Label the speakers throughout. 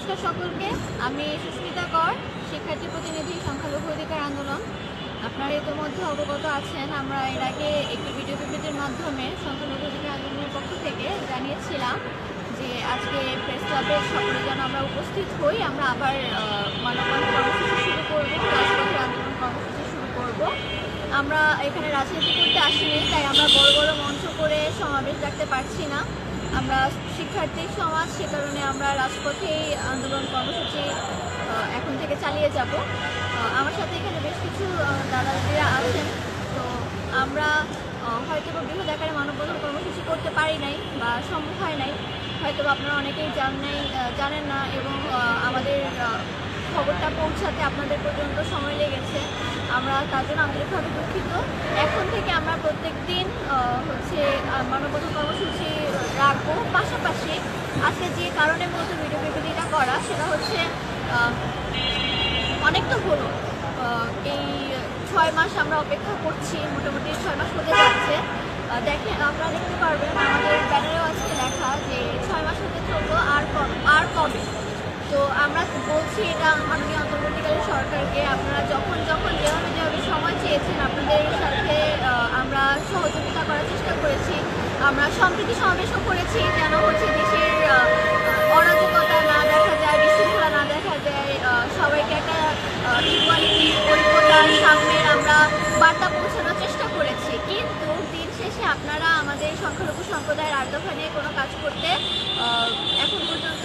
Speaker 1: নমস্কার সকলকে। আমি সুস্মিতা কর, শিক্ষার্থী প্রতিনিধি সংখ্যালঘু অধিকার আন্দোলন। আপনারা ইতিমধ্যে অবগত আছেন, আমরা এর আগে একটি ভিডিও বিবৃতির মাধ্যমে সংখ্যালঘু অধিকার আন্দোলনের পক্ষ থেকে জানিয়েছিলাম যে আজকে প্রেস ক্লাবে সকলে যেন আমরা উপস্থিত হই। আমরা আবার মানববন্ধন কর্মসূচি শুরু করব, রাজপথের আন্দোলন কর্মসূচি শুরু করব। আমরা এখানে রাজনীতি করতে আসিনি, তাই আমরা বড় বড় মঞ্চ করে সমাবেশ ডাকতে পারছি না। আমরা শিক্ষার্থী সমাজ, সে কারণে আমরা রাজপথেই আন্দোলন কর্মসূচি এখন থেকে চালিয়ে যাব। আমার সাথে এখানে বেশ কিছু দাদাদিরা আছেন। তো আমরা হয়তো বৃহৎ আকারে মানববন্ধন কর্মসূচি করতে পারি নাই বা সম্ভব হয় নাই, হয়তো আপনারা অনেকেই জানেন না, এবং আমাদের খবরটা পৌঁছাতে আপনাদের পর্যন্ত সময় লেগেছে। আমরা তার জন্য আন্তরিকভাবে দুঃখিত। এখন থেকে আমরা প্রত্যেক দিন মানববন্ধন কর্মসূচি রাখবো। পাশাপাশি আজকে যে কারণে মূলত ভিডিও বিবৃতিটা করা, সেটা হচ্ছে অনেক তো হলো, এই 6 মাস আমরা অপেক্ষা করছি, মোটামুটি 6 মাস হতে যাচ্ছে। দেখেন, আপনারা দেখতে পারবেন আমাদের ব্যানারেও আজকে লেখা যে 6 মাস হতে চললো, আর কবে। তো আমরা বলছি এটা মাননীয় অন্তর্বর্তীকালীন সরকারকে, আপনারা যখন যেভাবে সময় চেয়েছেন, আপনাদের সাথে আমরা সহযোগিতা করার চেষ্টা করেছি। আমরা সম্প্রীতি সমাবেশও করেছি, যেন দেশের অরাজকতা না দেখা যায়, বিশৃঙ্খলা না দেখা যায়, সবাইকে একটা ইকুয়ালিটি, ঐক্যতার সামনের আমরা বার্তা পৌঁছানোর চেষ্টা করেছি। কিন্তু দিন শেষে আপনারা আমাদের সংখ্যালঘু সম্প্রদায়ের আর্দফা নিয়ে কোনো কাজ করতে এখন পর্যন্ত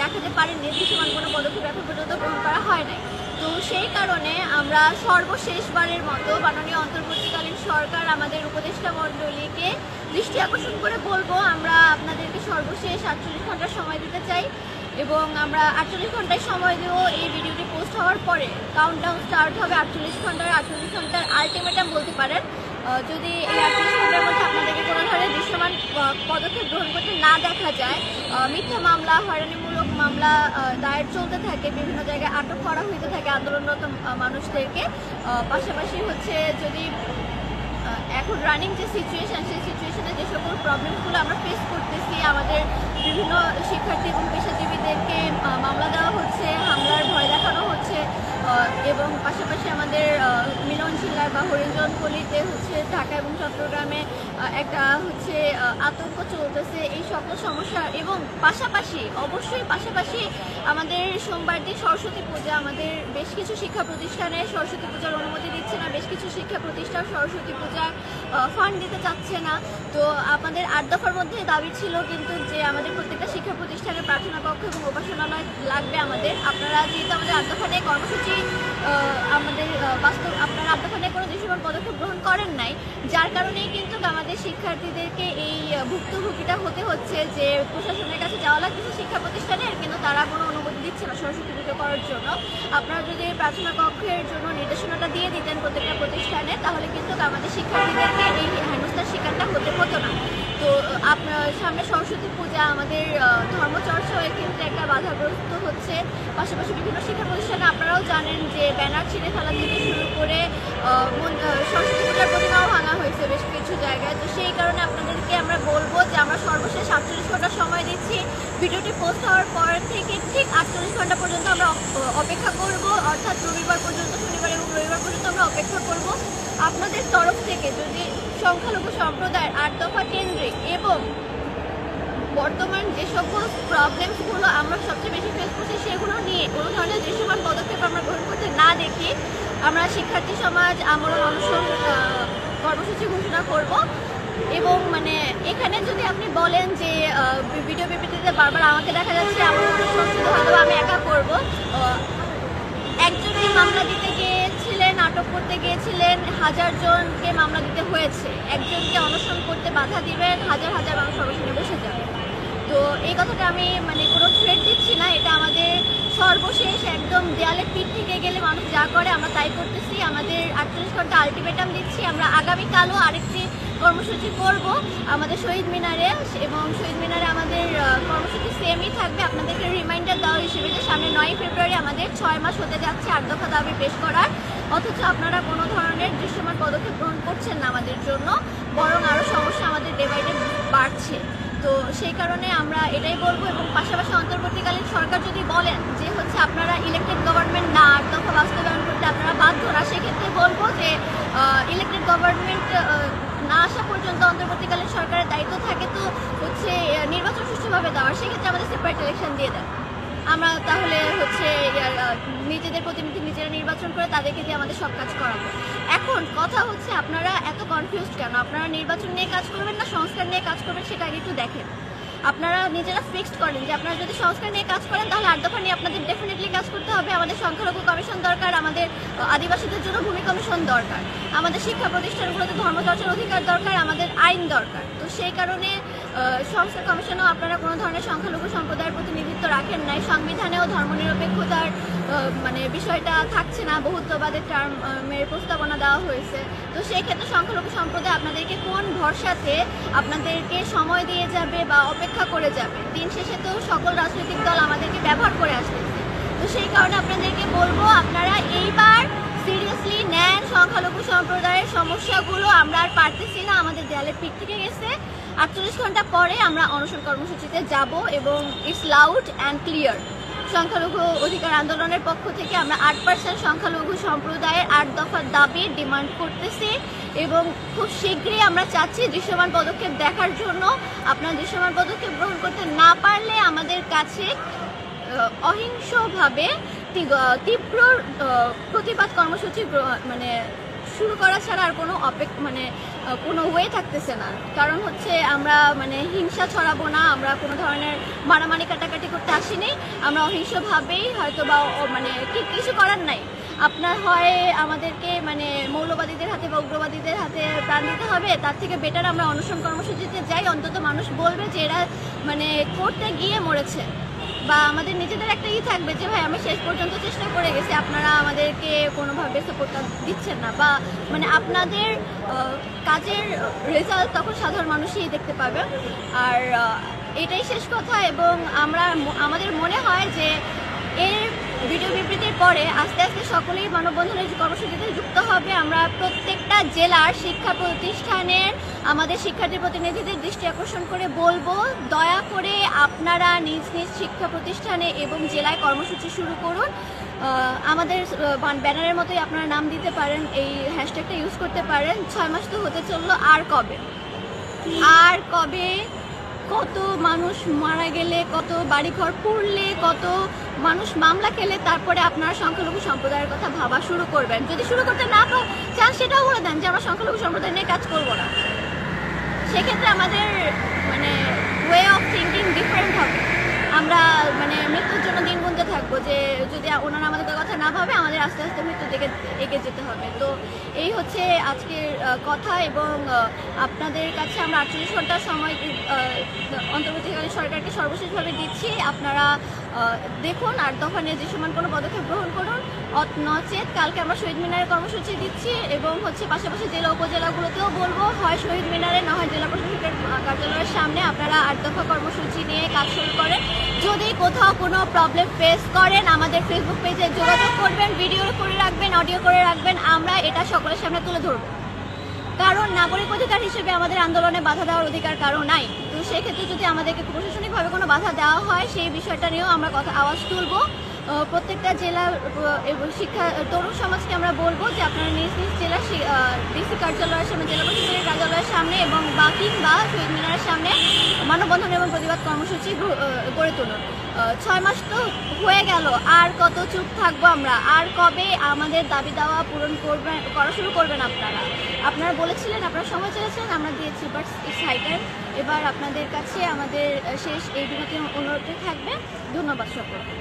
Speaker 1: দেখাতে পারেননি, দৃশ্যমান কোনো পদক্ষেপ এখন পর্যন্ত গ্রহণ করা হয় নাই। তো সেই কারণে আমরা সর্বশেষবারের মতো মাননীয় অন্তর্বর্তীকালীন সরকার, আমাদের উপদেষ্টা মণ্ডলীকে দৃষ্টি আকর্ষণ করে বলবো, আমরা আপনাদেরকে সর্বশেষ 48 ঘন্টার সময় দিতে চাই, এবং আমরা 48 ঘন্টায় সময় দেবো। এই ভিডিওটি পোস্ট হওয়ার পরে কাউন্টডাউন স্টার্ট হবে 48 ঘন্টার আলটিমেটাম বলতে পারেন। যদি এই 48 ঘন্টার মধ্যে আপনাদেরকে কোনো ধরনের দৃশ্যমান পদক্ষেপ গ্রহণ করতে না দেখা যায়, মিথ্যা মামলা, হয়রানিমূলক মামলা দায়ের চলতে থাকে, বিভিন্ন জায়গায় আটক করা হইতে থাকে আন্দোলনরত মানুষদেরকে। পাশাপাশি যদি এখন রানিং যে সিচুয়েশন, সেই সিচুয়েশনে যে সকল প্রবলেমগুলো আমরা ফেস করতেছি, আমাদের বিভিন্ন শিক্ষার্থী এবং পেশাজীবীদেরকে মামলা দেওয়া হচ্ছে, হামলার ভয় দেখানো হচ্ছে, এবং পাশাপাশি আমাদের মিলন জেলার বা হরিজনপল্লিতে ঢাকা এবং চট্টগ্রামে একটা আতঙ্ক চলতেছে। এই সকল সমস্যা, এবং পাশাপাশি আমাদের সোমবার দিন সরস্বতী পূজা, আমাদের বেশ কিছু শিক্ষা প্রতিষ্ঠানে সরস্বতী পূজার অনুমতি দিচ্ছে না, বেশ কিছু শিক্ষা প্রতিষ্ঠান সরস্বতী পূজার ফান্ড দিতে চাচ্ছে না। তো আমাদের 8 দফার মধ্যে দাবি ছিল কিন্তু যে আমাদের প্রত্যেকটা শিক্ষা প্রতিষ্ঠানে প্রার্থনা কক্ষ এবং উপাসনালয় লাগবে আমাদের। আপনারা যেহেতু আমাদের 8 দফা নিয়ে কর্মসূচি আমাদের আপনারা 8 দফা নিয়ে কোনো দৃশ্যমান পদক্ষেপ গ্রহণ করেন নাই, যার কারণেই কিন্তু আমাদের শিক্ষার্থীদেরকে এই ভুক্তভোগীটা হতে হচ্ছে, যে প্রশাসনের কাছে যাওয়া লাগছে শিক্ষা প্রতিষ্ঠানের, কিন্তু তারা কোনো অনুমতি দিচ্ছে না সরস্বতী পুজো করার জন্য। আপনারা যদি প্রার্থনা কক্ষের জন্য নির্দেশনাটা দিয়ে দিতেন প্রত্যেকটা প্রতিষ্ঠানে, তাহলে কিন্তু আমাদের শিক্ষার্থীদেরকে এই হেনস্থার শিকারটা হতো না। তো আপনার সামনে সরস্বতী পূজা, আমাদের ধর্মচর্চাও কিন্তু একটা বাধাগ্রস্ত হচ্ছে। পাশাপাশি বিভিন্ন শিক্ষা প্রতিষ্ঠানে আপনারাও জানেন যে ব্যানার ছিঁড়ে ফেলা থেকে শুরু করে সরস্বতী পূজার প্রতিমাও ভাঙা হয়েছে বেশ কিছু জায়গায়। তো সেই কারণে আপনাদেরকে আমরা বলবো যে আমরা সর্বশেষ 48 ঘন্টা সময় দিচ্ছি। ভিডিওটি পোস্ট হওয়ার পর থেকে ঠিক 48 ঘন্টা পর্যন্ত আমরা অপেক্ষা করব, অর্থাৎ রবিবার পর্যন্ত, শনিবার এবং রবিবার পর্যন্ত আমরা অপেক্ষা করব। আপনাদের তরফ থেকে যদি সংখ্যালঘু সম্প্রদায়ের 8 দফা কেন্দ্রিক এবং বর্তমান যে সকল প্রবলেমসগুলো আমরা সবচেয়ে বেশি ফেস করছি, সেগুলো নিয়ে কোনো ধরনের দৃশ্যমান পদক্ষেপ আমরা গ্রহণ করতে না দেখি, আমরা শিক্ষার্থী সমাজ আমরণ অনশন কর্মসূচি ঘোষণা করব। এবং এখানে যদি আপনি বলেন যে ভিডিও বিবৃতিতে বারবার আমাকে দেখা যাচ্ছে, আমরণ অনশন শুধু হয়তো আমি একা করব, একজনই মামলা দিতে গিয়েছিলেন, আটক করতে গিয়েছিলেন, 1000 জনকে মামলা দিতে হয়েছে। একজনকে অনশন করতে বাধা দিবেন, হাজার হাজার মানুষ অনশনে বসে যাবে। তো এই কথাটা আমি কোনো থ্রেট দিচ্ছি না, এটা আমাদের সর্বশেষ একদম দেয়ালে পিঠ থেকে গেলে মানুষ যা করে আমরা তাই করতেছি। আমাদের 48 ঘন্টা আলটিমেটাম দিচ্ছি। আমরা আগামীকালও আরেকটি কর্মসূচি করব আমাদের শহীদ মিনারে, এবং শহীদ মিনারে আমাদের কর্মসূচি সেমই থাকবে। আপনাদেরকে রিমাইন্ডার দেওয়া হিসেবে যে সামনে 9 ফেব্রুয়ারি আমাদের 6 মাস হতে যাচ্ছে 8 দফা দাবি পেশ করার, অথচ আপনারা কোনো ধরনের দৃশ্যমান পদক্ষেপ গ্রহণ করছেন না আমাদের জন্য, বরং আরও সমস্যা আমাদের ডে বাই ডে বাড়ছে। তো সেই কারণে আমরা এটাই বলবো, এবং পাশাপাশি অন্তর্বর্তীকালীন সরকার যদি বলেন যে হচ্ছে আপনারা ইলেকটেড গভর্নমেন্ট না 8 দফা বাস্তবায়ন করতে আপনারা বাধ্য না, সেক্ষেত্রে বলবো যে ইলেকটেড গভর্নমেন্ট না আসা পর্যন্ত অন্তর্বর্তীকালীন সরকারের দায়িত্ব থাকে তো হচ্ছে নির্বাচন সুষ্ঠুভাবে দেওয়ার, সেক্ষেত্রে আমাদের সেপারেট ইলেকশন দিয়ে দেন। আমরা তাহলে হচ্ছে নিজেদের প্রতিনিধি নিজেরা নির্বাচন করে তাদেরকে দিয়ে আমাদের সব কাজ করাবো। এখন কথা হচ্ছে আপনারা এত কনফিউজড কেন? আপনারা নির্বাচন নিয়ে কাজ করবেন না সংস্কার নিয়ে কাজ করবেন, সেটা আগে একটু দেখেন। আপনারা নিজেরা ফিক্সড করেন যে আপনারা যদি সংস্কার নিয়ে কাজ করেন তাহলে 8 দফা নিয়ে আপনাদের ডেফিনেটলি কাজ করতে হবে। আমাদের সংখ্যালঘু কমিশন দরকার, আমাদের আদিবাসীদের জন্য ভূমি কমিশন দরকার, আমাদের শিক্ষা প্রতিষ্ঠানগুলোতে ধর্মচর্চার অধিকার দরকার, আমাদের আইন দরকার। তো সেই কারণে সংস্কার কমিশনেও আপনারা কোনো ধরনের সংখ্যালঘু সম্প্রদায়ের প্রতিনিধিত্ব রাখেন নাই, সংবিধানেও ধর্মনিরপেক্ষতার মানে বিষয়টা থাকছে না, বহুত্ববাদের টার্মের প্রস্তাবনা দেওয়া হয়েছে। তো সেই ক্ষেত্রে সংখ্যালঘু সম্প্রদায় আপনাদেরকে কোন ভরসাতে আপনাদেরকে সময় দিয়ে যাবে বা অপেক্ষা করে যাবে? দিন শেষে তো সকল রাজনৈতিক দল আমাদেরকে ব্যবহার করে আসতেছে। তো সেই কারণে আপনাদেরকে বলবো আপনারা এইবার সিরিয়াসলি নেন সংখ্যালঘু সম্প্রদায়ের সমস্যাগুলো। আমরা আর পারতেছি না, আমাদের দেয়ালের পিঠ থেকে গেছে। 48 ঘন্টা পরে আমরা অনশন কর্মসূচিতে যাব এবং ইটস লাউড অ্যান্ড ক্লিয়ার। সংখ্যালঘু অধিকার আন্দোলনের পক্ষ থেকে আমরা 8% সংখ্যালঘু সম্প্রদায়ের 8 দফার দাবি ডিমান্ড করতেছি এবং খুব শীঘ্রই আমরা চাচ্ছি দৃশ্যমান পদক্ষেপ দেখার জন্য। আপনারা দৃশ্যমান পদক্ষেপ গ্রহণ করতে না পারলে আমাদের কাছে অহিংসভাবে তীব্র প্রতিবাদ কর্মসূচি মানে শুরু করা ছাড়া আর কোনো কোনো ওয়ে থাকতেছে না। কারণ হচ্ছে আমরা হিংসা ছড়াবো না, আমরা কোনো ধরনের মারামারি কাটাকাটি করতে আসিনি। আমরা অহিংসভাবেই হয়তো বা কিছু করার নাই। আপনার হয় আমাদেরকে মৌলবাদীদের হাতে বা উগ্রবাদীদের হাতে প্রাণ দিতে হবে, তার থেকে বেটার আমরা অনশন কর্মসূচিতে যাই। অন্তত মানুষ বলবে যে এরা করতে গিয়ে মরেছে, বা আমাদের নিজেদের একটা থাকবে যে ভাই আমি শেষ পর্যন্ত চেষ্টা করে গেছি, আপনারা আমাদেরকে কোনোভাবে সাপোর্টটা দিচ্ছেন না, বা আপনাদের কাজের রেজাল্ট তখন সাধারণ মানুষই দেখতে পাবে। আর এটাই শেষ কথা। এবং আমাদের মনে হয় যে এর ভিডিও বিবৃতির পরে আস্তে আস্তে সকলেই মানববন্ধনের কর্মসূচিতে যুক্ত হবে। আমরা প্রত্যেকটা জেলার শিক্ষা প্রতিষ্ঠানের আমাদের শিক্ষার্থী প্রতিনিধিদের দৃষ্টি আকর্ষণ করে বলবো, দয়া করে আপনারা নিজ নিজ শিক্ষা প্রতিষ্ঠানে এবং জেলায় কর্মসূচি শুরু করুন। আমাদের ব্যানারের মতোই আপনারা নাম দিতে পারেন, এই হ্যাশট্যাগটা ইউজ করতে পারেন। 6 মাস তো হতে চললো, আর কবে কত মানুষ মারা গেলে, কত বাড়িঘর পুড়লে, কত মানুষ মামলা খেলে তারপরে আপনারা সংখ্যালঘু সম্প্রদায়ের কথা ভাবা শুরু করবেন? যদি শুরু করতে না চান সেটাও বলে দেন যে আমরা সংখ্যালঘু সম্প্রদায় নিয়ে কাজ করবো না। সেক্ষেত্রে আমাদের ওয়ে অফ থিঙ্কিং ডিফারেন্ট হবে। আমরা মৃত্যুর জন্য দিন গুনতে থাকবো যে যদি ওনারা আমাদের কথা না ভাবে আমাদের আস্তে আস্তে মৃত্যুর দিকে এগিয়ে যেতে হবে। তো এই হচ্ছে আজকের কথা। এবং আপনাদের কাছে আমরা 48 ঘন্টার সময় অন্তর্বর্তীকালীন সরকারকে সর্বশেষভাবে দিচ্ছি। আপনারা দেখুন 8 দফা নিয়ে দৃশ্যমান কোনো পদক্ষেপ গ্রহণ করুন, নচেত কালকে আমরা শহীদ মিনারের কর্মসূচি দিচ্ছি এবং পাশাপাশি জেলা উপজেলাগুলোতেও বলবো হয় শহীদ মিনারে না হয় জেলা প্রশাসকের কার্যালয়ের সামনে আপনারা 8 দফা কর্মসূচি নিয়ে কাজ শুরু করেন। যদি কোথাও কোনো প্রবলেম ফেস করেন আমাদের ফেসবুক পেজে যোগাযোগ করবেন, ভিডিও করে রাখবেন, অডিও করে রাখবেন, আমরা এটা সকলের সামনে তুলে ধরবো। কারণ নাগরিক অধিকার হিসেবে আমাদের আন্দোলনে বাধা দেওয়ার অধিকার কারো নাই। তো সেক্ষেত্রে যদি আমাদেরকে প্রশাসনিকভাবে কোনো বাধা দেওয়া হয় সেই বিষয়টা নিয়েও আমরা আওয়াজ তুলবো। প্রত্যেকটা জেলা এবং তরুণ সমাজকে আমরা বলবো যে আপনারা নিজ নিজ জেলার ডিসি কার্যালয়ের সামনে, জেলা প্রশাসনের কার্যালয়ের সামনে এবং কিংবা শহীদ মিনারের সামনে মানববন্ধন এবং প্রতিবাদ কর্মসূচি গড়ে তুলুন। 6 মাস তো হয়ে গেল, আর কত চুপ থাকবো আমরা? আর কবে আমাদের দাবি দাওয়া পূরণ করা শুরু করবেন? আপনারা বলেছিলেন, আপনারা সময় চেয়েছেন, আমরা দিয়েছি, বাট ইটস হাই টাইম। এবার আপনাদের কাছে আমাদের শেষ এই বিনতি অনুরোধ থাকবে। ধন্যবাদ সকলকে।